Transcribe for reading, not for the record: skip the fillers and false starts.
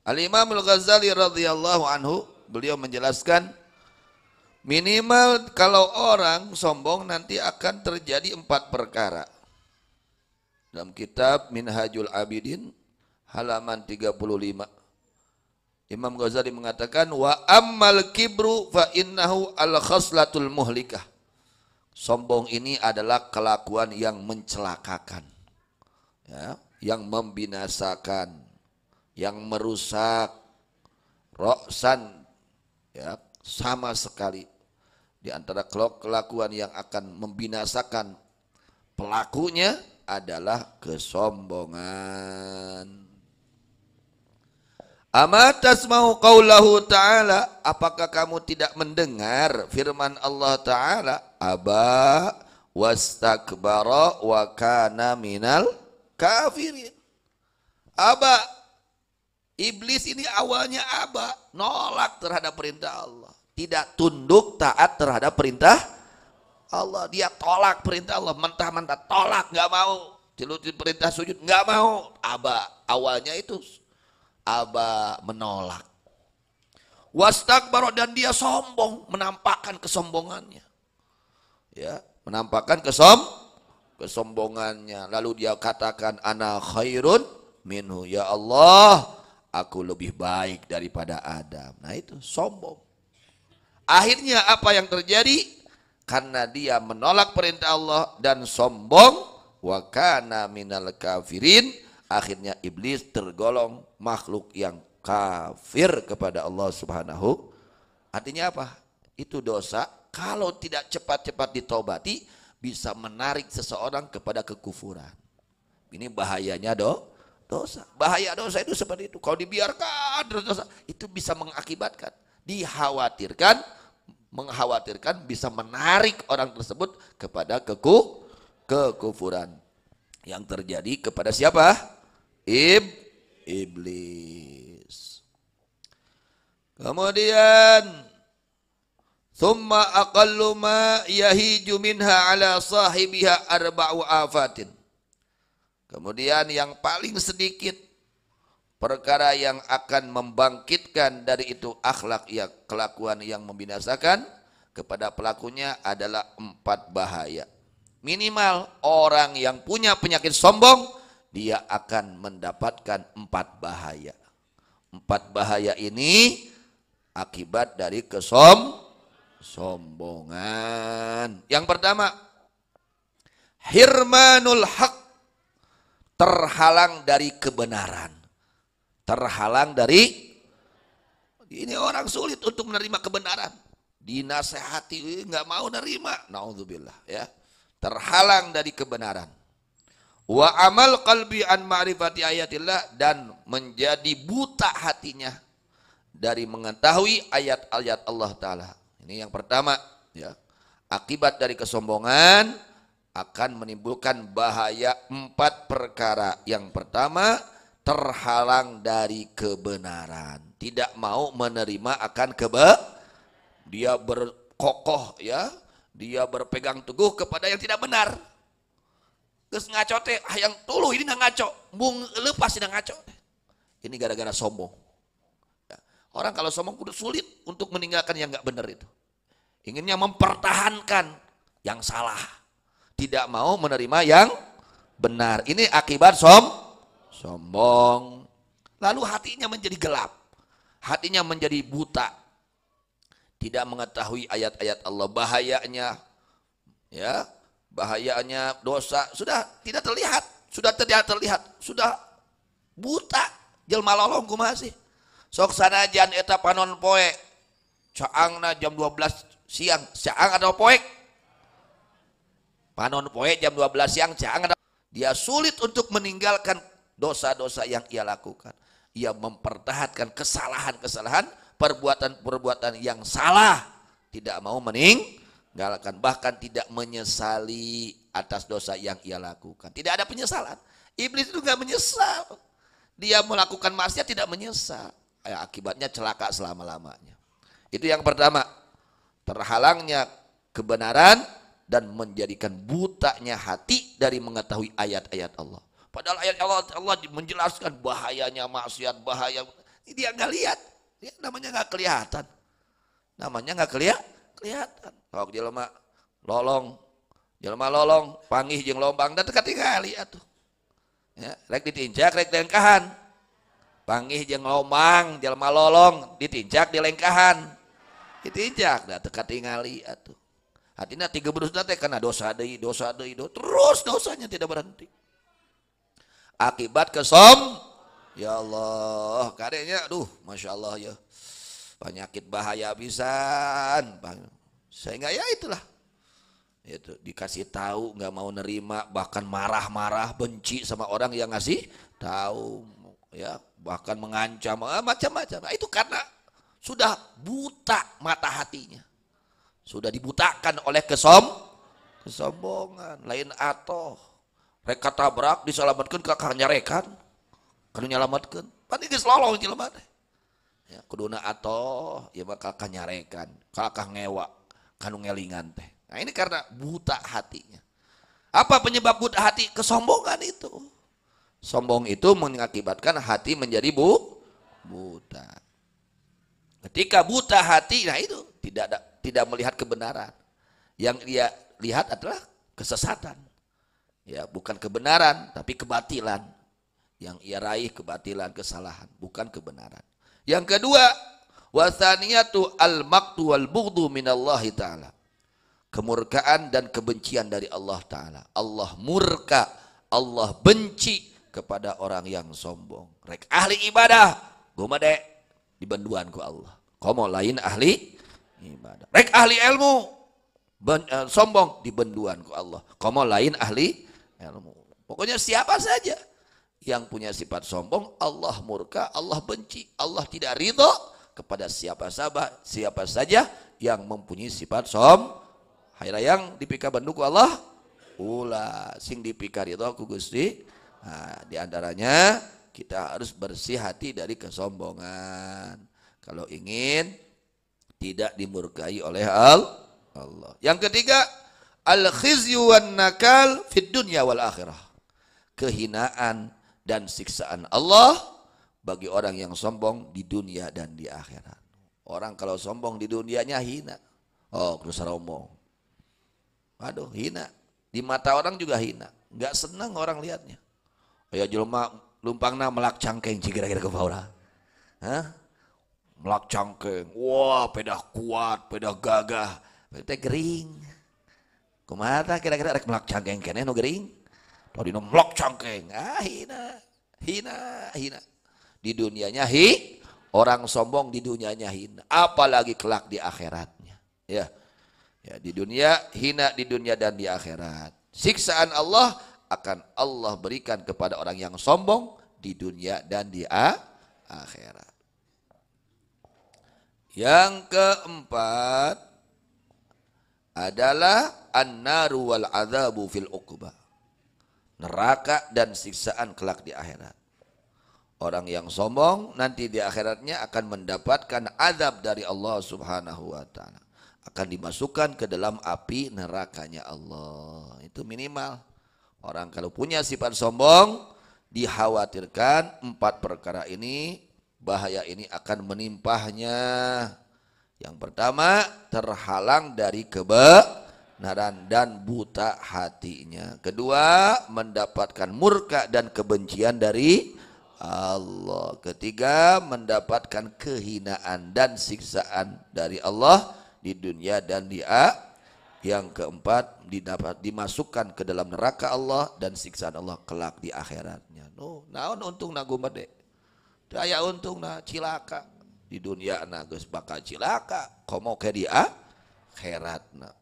Al-Imam Al-Ghazali radhiyallahu anhu, beliau menjelaskan minimal kalau orang sombong nanti akan terjadi 4 perkara. Dalam kitab Minhajul Abidin halaman 35, Imam Ghazali mengatakan wa ammal kibru fa innahu al-khaslatul muhlikah. Sombong ini adalah kelakuan yang mencelakakan, ya, yang membinasakan, yang merusak, roksan, ya, sama sekali. Di antara kelakuan yang akan membinasakan pelakunya adalah kesombongan. Ama tasma'u qaulahu ta'ala, apakah kamu tidak mendengar firman Allah Ta'ala, aba wastakbara wa kana minal kafirin. Aba, iblis ini awalnya aba, nolak terhadap perintah Allah, tidak tunduk taat terhadap perintah Allah. Dia tolak perintah Allah, mentah-mentah tolak, nggak mau. Dilutin perintah sujud, nggak mau. Aba, awalnya itu aba, menolak. Wastakbara, dan dia sombong, menampakkan kesombongannya. Ya, menampakkan kesombongannya. Lalu dia katakan ana khairun minhu, ya Allah, aku lebih baik daripada Adam. Nah itu sombong. Akhirnya apa yang terjadi? Karena dia menolak perintah Allah dan sombong, wa kana minal kafirin, akhirnya iblis tergolong makhluk yang kafir kepada Allah Subhanahu. Artinya apa? Itu dosa kalau tidak cepat-cepat ditobati bisa menarik seseorang kepada kekufuran. Ini bahayanya dosa. Bahaya dosa itu seperti itu. Kalau dibiarkan terus dosa, itu bisa mengakibatkan, mengkhawatirkan bisa menarik orang tersebut kepada kekufuran. Yang terjadi kepada siapa? Iblis. Kemudian thumma aqallu ma yahiju minha ala sahibiha arba'u afatin. Kemudian yang paling sedikit perkara yang akan membangkitkan dari itu akhlak, ya, kelakuan yang membinasakan kepada pelakunya adalah 4 bahaya. Minimal orang yang punya penyakit sombong, dia akan mendapatkan 4 bahaya. 4 bahaya ini akibat dari kesombongan. Yang pertama, hirmanul haq, terhalang dari kebenaran. Terhalang dari, ini orang sulit untuk menerima kebenaran. Dinasehati nggak mau nerima, naudzubillah, ya. Terhalang dari kebenaran. Wa amal qalbi an ma'rifati ayatillah, dan menjadi buta hatinya dari mengetahui ayat-ayat Allah Ta'ala. Ini yang pertama, ya. Akibat dari kesombongan akan menimbulkan bahaya 4 perkara. Yang pertama, terhalang dari kebenaran, tidak mau menerima akan dia berkokoh, ya, dia berpegang teguh kepada yang tidak benar. Terus ngaco teh, yang tuluh ini nggak ngaco, bung lepas tidak ngaco. Ini gara-gara sombong. Ya. Orang kalau sombong udah sulit untuk meninggalkan yang nggak benar itu. Inginnya mempertahankan yang salah, tidak mau menerima yang benar. Ini akibat sombong. Lalu hatinya menjadi gelap, hatinya menjadi buta, tidak mengetahui ayat-ayat Allah. Bahayanya, ya, bahayanya dosa sudah tidak terlihat, sudah buta. Jelma lolong kumaha sih? Sok sanajan eta panon poe, caangna jam 12 siang, caang ada poek. Panon poe jam 12 siang, caang ada. Dia sulit untuk meninggalkan dosa-dosa yang ia lakukan. Ia mempertahankan kesalahan-kesalahan, perbuatan-perbuatan yang salah, tidak mau meninggalkan, bahkan tidak menyesali atas dosa yang ia lakukan. Tidak ada penyesalan. Iblis itu nggak menyesal. Dia melakukan maksiat tidak menyesal. Akibatnya celaka selama-lamanya. Itu yang pertama, terhalangnya kebenaran dan menjadikan butanya hati dari mengetahui ayat-ayat Allah. Padahal ayat Allah menjelaskan bahayanya maksiat, bahaya. Dia nggak lihat, dia namanya nggak kelihatan, kelihatan. Kalau jelema lolong, panggih jeung lombang dan teka tingali atuh. Ya, rek ditinjak, rek dilengkahan. Panggih jeung lombang, jelema lolong, ditinjak, dilengkahan. Ditinjak, da teka tingali atuh. Hatina tiga berusna teh kana dosa deui, terus dosanya tidak berhenti. Akibat ya Allah, kadenya aduh, Masya Allah ya. Penyakit bahaya pisan. Sehingga ya itulah. Itu dikasih tahu nggak mau nerima, bahkan marah-marah, benci sama orang yang ngasih tahu, ya, bahkan mengancam, macam-macam. Nah, itu karena sudah buta mata hatinya. Sudah dibutakan oleh kesombongan. Lain atoh rek katabrak diselamatkeun ka kanyarekan. Kanu nyalamatkeun. Pan geus lolong jelema teh. Ya, kuduna atoh ieu mah ka kanyarekan, ka ngewa, kanu ngelingan teh. Nah, ini karena buta hatinya. Apa penyebab buta hati? Kesombongan itu. Sombong itu mengakibatkan hati menjadi buta. Ketika buta hati, nah itu tidak melihat kebenaran. Yang dia lihat adalah kesesatan. Ya, bukan kebenaran tapi kebatilan. Yang ia raih kebatilan, kesalahan, bukan kebenaran. Yang kedua, wasaniyatu al-maqtu wal bughdu minallahi ta'ala. Kemurkaan dan kebencian dari Allah Ta'ala. Allah murka, Allah benci kepada orang yang sombong. Rek ahli ibadah, gumade dibanduan ku Allah. Komo lain ahli ibadah. Rek ahli ilmu, sombong dibanduan ku Allah. Komo lain ahli ilmu. Pokoknya siapa saja yang punya sifat sombong, Allah murka, Allah benci. Allah tidak ridho kepada siapa saja yang mempunyai sifat sombong. Hairayang dipika bandung ku Allah, ulah sing dipika ridho ku Gusti. Nah, diantaranya kita harus bersih hati dari kesombongan. Kalau ingin tidak dimurkai oleh Allah. Yang ketiga, al-khizyu wan nakal fid dunya wal akhirah. Kehinaan dan siksaan Allah bagi orang yang sombong di dunia dan di akhirat. Orang kalau sombong di dunianya hina. Oh, kudu saromong. Aduh, hina. Di mata orang juga hina. Enggak senang orang lihatnya. Aya jelema lumpangna melak cangkeng kira-kira ke paura. Hah? Melak cangkeng. Wah, pedah kuat, pedah gagah. Teh gering. Kumaha tah kira-kira rek melak cangkeng keneh nu gering? Tadi nu melak cangkeng. Ah, hina. Di dunianya orang sombong di dunianya hina. Apalagi kelak di akhiratnya. Ya. Ya, di dunia hina, di dunia dan di akhirat. Siksaan Allah akan Allah berikan kepada orang yang sombong di dunia dan di akhirat. Yang keempat adalah an-naru wal adzabu fil uqbah. Neraka dan siksaan kelak di akhirat. Orang yang sombong nanti di akhiratnya akan mendapatkan azab dari Allah Subhanahu wa taala. Akan dimasukkan ke dalam api nerakanya Allah. Itu minimal. Orang kalau punya sifat sombong, dikhawatirkan 4 perkara ini, bahaya ini akan menimpahnya. Yang pertama, terhalang dari kebenaran dan buta hatinya. Kedua, mendapatkan murka dan kebencian dari Allah. Ketiga, mendapatkan kehinaan dan siksaan dari Allah di dunia dan di akhirat. Yang keempat, dimasukkan ke dalam neraka Allah dan siksaan Allah kelak di akhiratnya. Naon untung na gumede. Daya untung na cilaka. Di dunia na geus bakal cilaka, komo ke di akhiratna.